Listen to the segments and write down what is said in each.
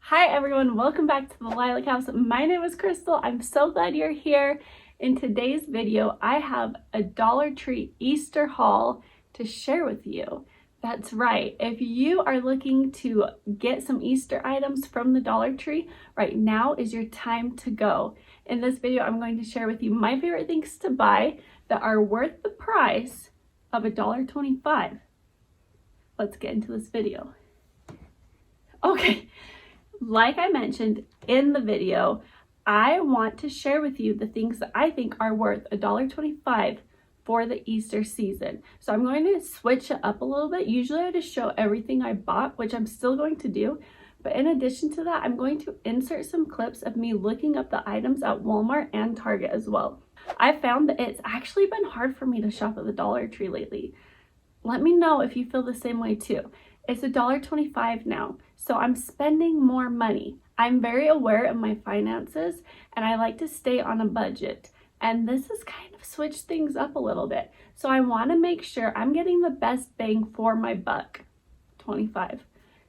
Hi everyone, welcome back to the Lilac House. My name is Crystal. I'm so glad you're here. In today's video, I have a Dollar Tree Easter haul to share with you. That's right, if you are looking to get some Easter items from the Dollar Tree, right now is your time to go. In this video, I'm going to share with you my favorite things to buy that are worth the price of $1.25. Let's get into this video. Okay. Like I mentioned in the video, I want to share with you the things that I think are worth $1.25 for the Easter season. So I'm going to switch it up a little bit. Usually I just show everything I bought, which I'm still going to do. But in addition to that, I'm going to insert some clips of me looking up the items at Walmart and Target as well. I found that it's actually been hard for me to shop at the Dollar Tree lately. Let me know if you feel the same way too. It's $1.25 now, so I'm spending more money. I'm very aware of my finances and I like to stay on a budget. And this has kind of switched things up a little bit. So I want to make sure I'm getting the best bang for my buck, 25.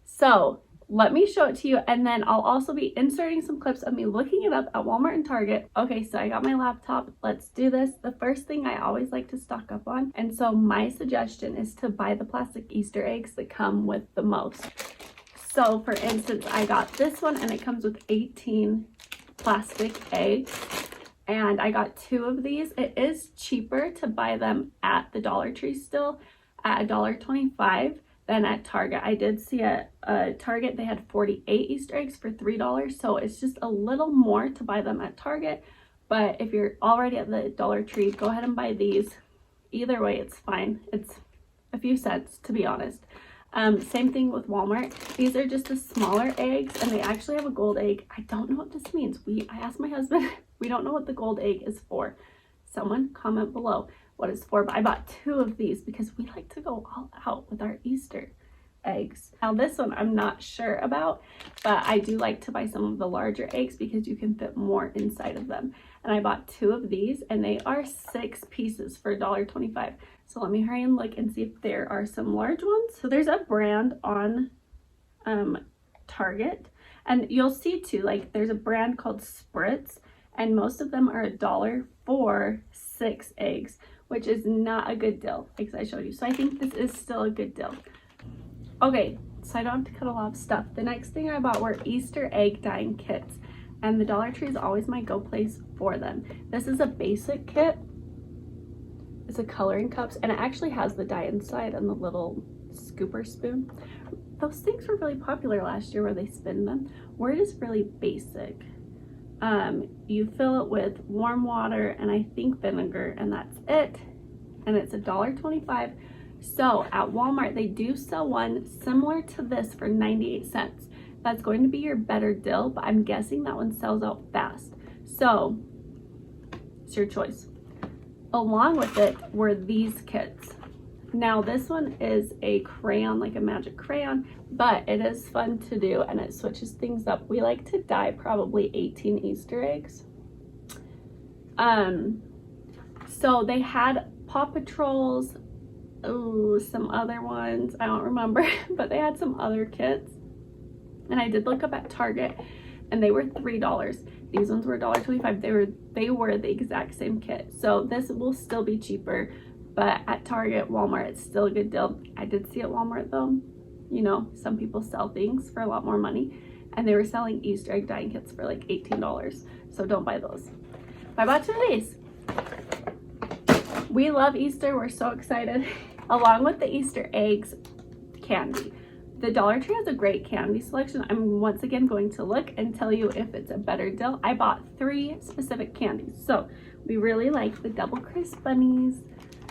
So let me show it to you, and then I'll also be inserting some clips of me looking it up at Walmart and Target. Okay, so I got my laptop. Let's do this. The first thing I always like to stock up on, and so my suggestion is to buy the plastic Easter eggs that come with the most. So for instance, I got this one and it comes with 18 plastic eggs. And I got 2 of these. It is cheaper to buy them at the Dollar Tree still at $1.25 than at Target. I did see at Target they had 48 Easter eggs for $3, so it's just a little more to buy them at Target. But if you're already at the Dollar Tree, go ahead and buy these. Either way, it's fine. It's a few cents, to be honest. Same thing with Walmart. These are just the smaller eggs, and they actually have a gold egg. I don't know what this means. I asked my husband. We don't know what the gold egg is for. Someone comment below what it's for, but I bought 2 of these because we like to go all out with our Easter eggs. Now this one I'm not sure about, but I do like to buy some of the larger eggs because you can fit more inside of them. And I bought 2 of these and they are 6 pieces for $1.25. So let me hurry and look and see if there are some large ones. So there's a brand on Target, and you'll see too, like there's a brand called Spritz, and most of them are $1 for 6 eggs, which is not a good deal, like I showed you. So I think this is still a good deal. Okay, so I don't have to cut a lot of stuff. The next thing I bought were Easter egg dyeing kits, and the Dollar Tree is always my go place for them. This is a basic kit. It's a coloring cups, and it actually has the dye inside and the little scooper spoon. Those things were really popular last year where they spin them. Word is really basic. You fill it with warm water and I think vinegar, and that's it. And it's $1.25. So at Walmart, they do sell one similar to this for 98 cents. That's going to be your better deal, but I'm guessing that one sells out fast. So it's your choice. Along with it were these kits. Now this one is a crayon, like a magic crayon, but it is fun to do and it switches things up. We like to dye probably 18 Easter eggs. So they had Paw Patrols, some other ones, I don't remember, but they had some other kits. And I did look up at Target and they were $3. These ones were $1.25. They were the exact same kit. So this will still be cheaper, but at Target, Walmart, it's still a good deal. I did see at Walmart though, you know, some people sell things for a lot more money, and they were selling Easter egg dyeing kits for like $18. So don't buy those. I bought 2 of these. We love Easter. We're so excited. Along with the Easter eggs, candy. The Dollar Tree has a great candy selection. I'm once again going to look and tell you if it's a better deal. I bought 3 specific candies. So we really like the Double Crisp bunnies.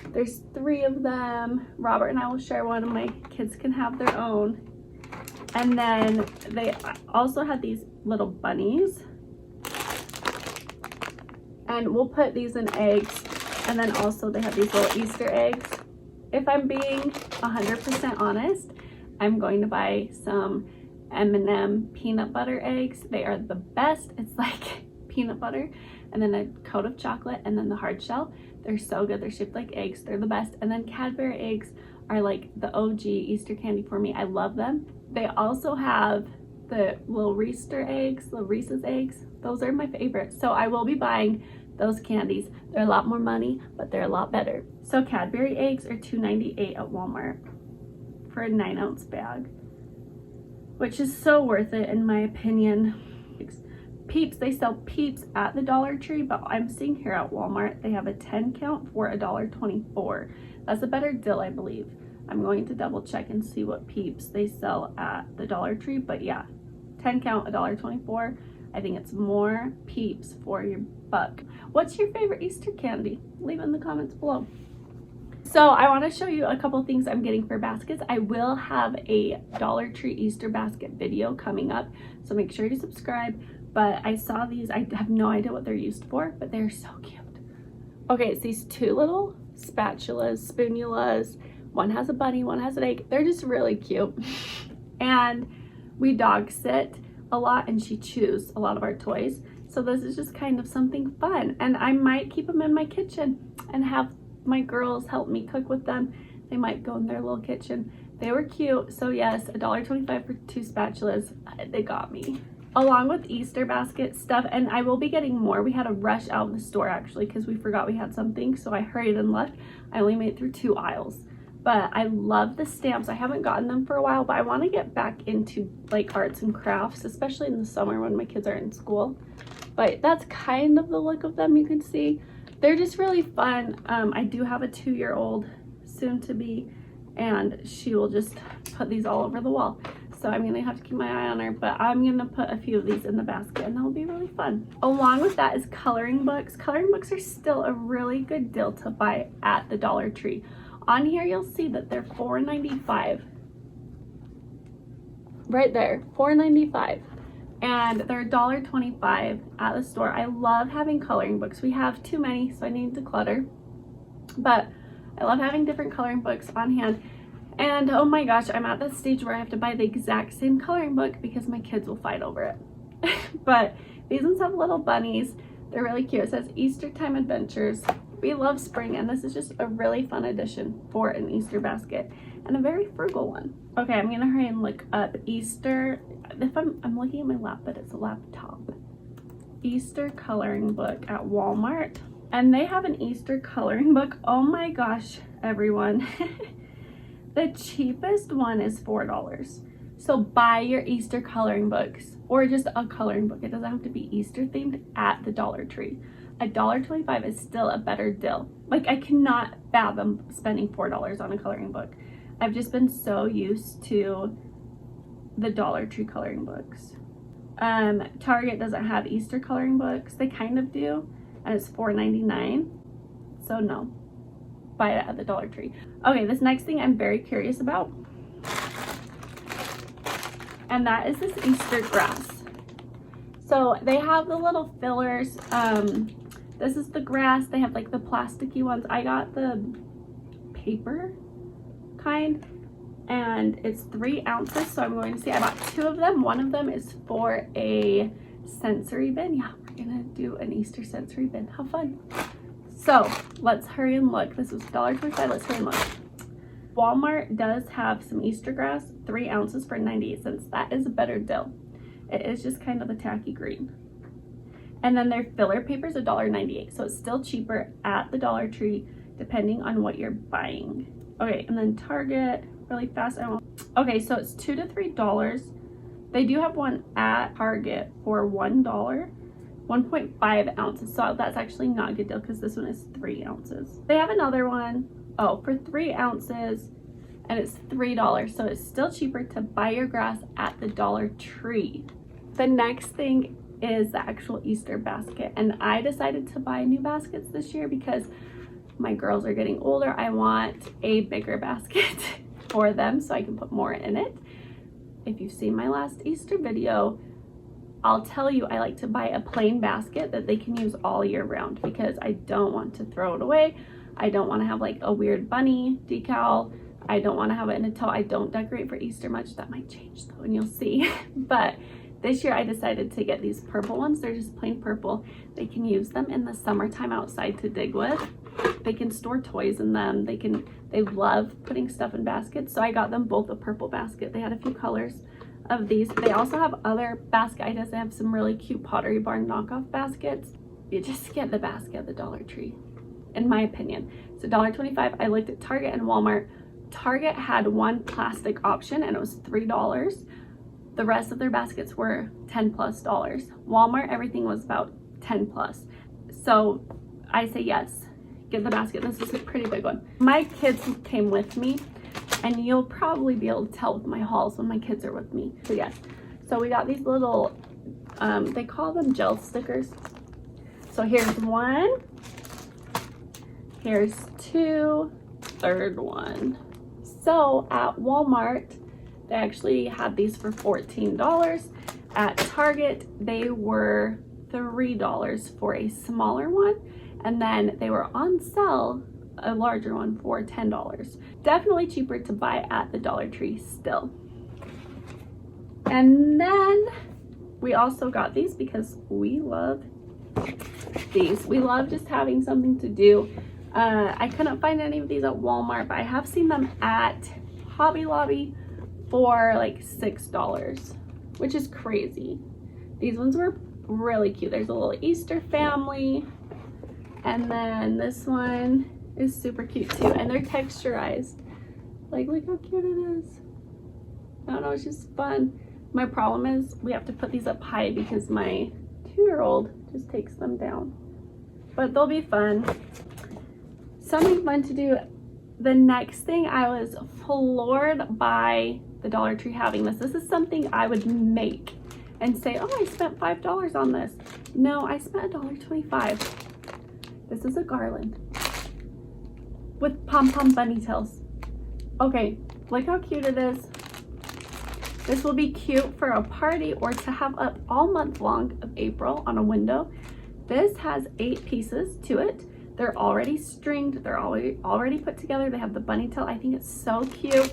There's 3 of them. Robert and I will share one, and my kids can have their own. And then they also had these little bunnies. And we'll put these in eggs. And then also they have these little Easter eggs. If I'm being 100% honest, I'm going to buy some M&M peanut butter eggs. They are the best. It's like peanut butter and then a coat of chocolate and then the hard shell. They're so good. They're shaped like eggs. They're the best. And then Cadbury eggs are like the OG Easter candy for me. I love them. They also have the little Reese's eggs. Those are my favorites. So I will be buying those candies. They're a lot more money, but they're a lot better. So Cadbury eggs are $2.98 at Walmart for a 9-ounce bag, which is so worth it in my opinion. Peeps, they sell Peeps at the Dollar Tree, but I'm seeing here at Walmart they have a 10 count for $1.24. That's a better deal, I believe. I'm going to double check and see what Peeps they sell at the Dollar Tree, but yeah, 10 count, $1.24. I think it's more Peeps for your buck. What's your favorite Easter candy? Leave it in the comments below. So I want to show you a couple things I'm getting for baskets. I will have a Dollar Tree Easter basket video coming up, so make sure to subscribe. But I saw these, I have no idea what they're used for, but they're so cute. Okay, it's these two little spatulas, spoonulas. One has a bunny, one has an egg. They're just really cute. And we dog sit a lot and she chews a lot of our toys. So this is just kind of something fun. And I might keep them in my kitchen and have my girls help me cook with them. They might go in their little kitchen. They were cute. So yes, $1.25 for 2 spatulas. They got me. Along with Easter basket stuff, and I will be getting more. We had a rush out of the store actually because we forgot we had something, so I hurried and left. I only made it through 2 aisles. But I love the stamps. I haven't gotten them for a while, but I want to get back into like arts and crafts, especially in the summer when my kids are in school. But that's kind of the look of them. You can see they're just really fun. I do have a 2-year-old soon to be, and she will just put these all over the wall. So I'm gonna have to keep my eye on her, but I'm gonna put a few of these in the basket and that'll be really fun. Along with that is coloring books. Coloring books are still a really good deal to buy at the Dollar Tree. On here you'll see that they're $4.95. Right there, $4.95. And they're $1.25 at the store. I love having coloring books. We have too many, so I need to clutter. But I love having different coloring books on hand. And oh my gosh, I'm at that stage where I have to buy the exact same coloring book because my kids will fight over it. But these ones have little bunnies. They're really cute. It says Easter Time Adventures. We love spring, and this is just a really fun addition for an Easter basket and a very frugal one. Okay, I'm gonna hurry and look up Easter. If I'm looking at my lap, but it's a laptop. Easter coloring book at Walmart. And they have an Easter coloring book. Oh my gosh, everyone. The cheapest one is $4. So buy your Easter coloring books, or just a coloring book. It doesn't have to be Easter themed at the Dollar Tree. $1.25 is still a better deal. Like, I cannot fathom spending $4 on a coloring book. I've just been so used to the Dollar Tree coloring books. Target doesn't have Easter coloring books. They kind of do, and it's $4.99. So no. Buy it at the Dollar Tree. Okay, this next thing I'm very curious about, and that is this Easter grass. So they have the little fillers. This is the grass. They have like the plasticky ones. I got the paper kind, and it's 3 ounces. So I'm going to see. I bought 2 of them. One of them is for a sensory bin. Yeah, we're gonna do an Easter sensory bin. How fun! So let's hurry and look. This was $1.25. Let's hurry and look. Walmart does have some Easter grass, 3 ounces for 98 cents. That is a better deal. It is just kind of a tacky green. And then their filler paper is $1.98. So it's still cheaper at the Dollar Tree depending on what you're buying. Okay, and then Target, really fast. Okay, so it's $2 to $3. They do have one at Target for $1. 1.5 ounces, so that's actually not a good deal because this one is 3 ounces. They have another one, for 3 ounces, and it's $3, so it's still cheaper to buy your grass at the Dollar Tree. The next thing is the actual Easter basket, and I decided to buy new baskets this year because my girls are getting older. I want a bigger basket for them so I can put more in it. If you've seen my last Easter video, I'll tell you I like to buy a plain basket that they can use all year round because I don't want to throw it away. I don't want to have like a weird bunny decal. I don't want to have it in a tote. I don't decorate for Easter much. That might change though, and you'll see. But this year I decided to get these purple ones. They're just plain purple. They can use them in the summertime outside to dig with. They can store toys in them. They love putting stuff in baskets. So I got them both a purple basket. They had a few colors. of these. They also have other basket ideas. They have some really cute Pottery Barn knockoff baskets. You just get the basket at the Dollar Tree, in my opinion. So $1.25. I looked at Target and Walmart. Target had one plastic option and it was $3. The rest of their baskets were $10+. Walmart, everything was about $10+. So I say yes, get the basket. This is a pretty big one. My kids came with me, and you'll probably be able to tell with my hauls when my kids are with me. So yes, so we got these little, they call them gel stickers. So here's one, here's two, third one. So at Walmart, they actually had these for $14. At Target, they were $3 for a smaller one, and then they were on sale, a larger one, for $10. Definitely cheaper to buy at the Dollar Tree still. And then we also got these because we love these. We love just having something to do. I couldn't find any of these at Walmart, but I have seen them at Hobby Lobby for like $6, which is crazy. These ones were really cute. There's a little Easter family, and then this one is super cute too, and they're texturized. Like, look how cute it is. I don't know, it's just fun. My problem is we have to put these up high because my 2-year-old just takes them down, but they'll be fun. Something fun to do. The next thing, I was floored by the Dollar Tree having this. This is something I would make and say, oh, I spent $5 on this. No, I spent $1.25. This is a garland with Pom-Pom bunny tails. Okay, look how cute it is. This will be cute for a party or to have up all month long of April on a window. This has 8 pieces to it. They're already stringed. They're already put together. They have the bunny tail. I think it's so cute.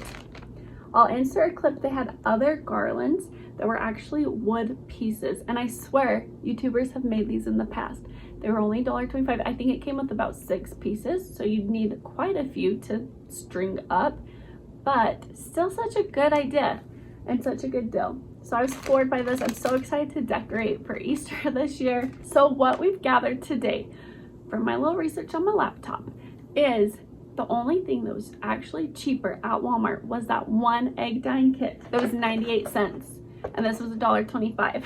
I'll insert a clip. They had other garlands that were actually wood pieces, and I swear YouTubers have made these in the past. They were only $1.25. I think it came with about 6 pieces, so you'd need quite a few to string up, but still such a good idea and such a good deal. So I was floored by this. I'm so excited to decorate for Easter this year. So what we've gathered today from my little research on my laptop is the only thing that was actually cheaper at Walmart was that one egg dyeing kit that was 98 cents, and this was $1.25.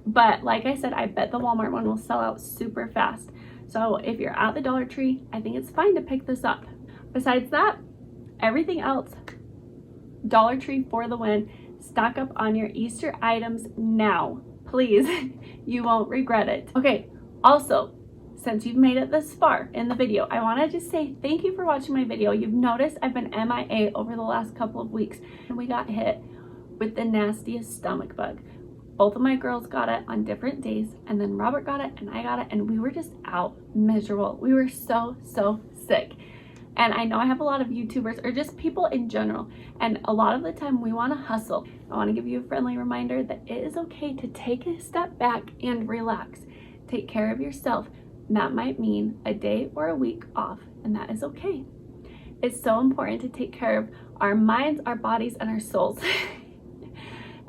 But like I said, I bet the Walmart one will sell out super fast. So if you're at the Dollar Tree, I think it's fine to pick this up. Besides that, everything else, Dollar Tree for the win. Stock up on your Easter items now, please. You won't regret it. Okay, also, since you've made it this far in the video, I want to just say thank you for watching my video. You've noticed I've been MIA over the last couple of weeks, and we got hit with the nastiest stomach bug. Both of my girls got it on different days, and then Robert got it and I got it, and we were just out miserable. We were so sick. And I know I have a lot of YouTubers or just people in general, and a lot of the time we want to hustle. I want to give you a friendly reminder that it is okay to take a step back and relax. Take care of yourself. That might mean a day or a week off, and that is okay. It's so important to take care of our minds, our bodies, and our souls.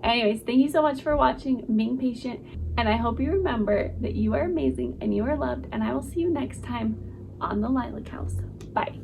Anyways, thank you so much for watching, being patient, and I hope you remember that you are amazing and you are loved, and I will see you next time on the Lilac House. Bye.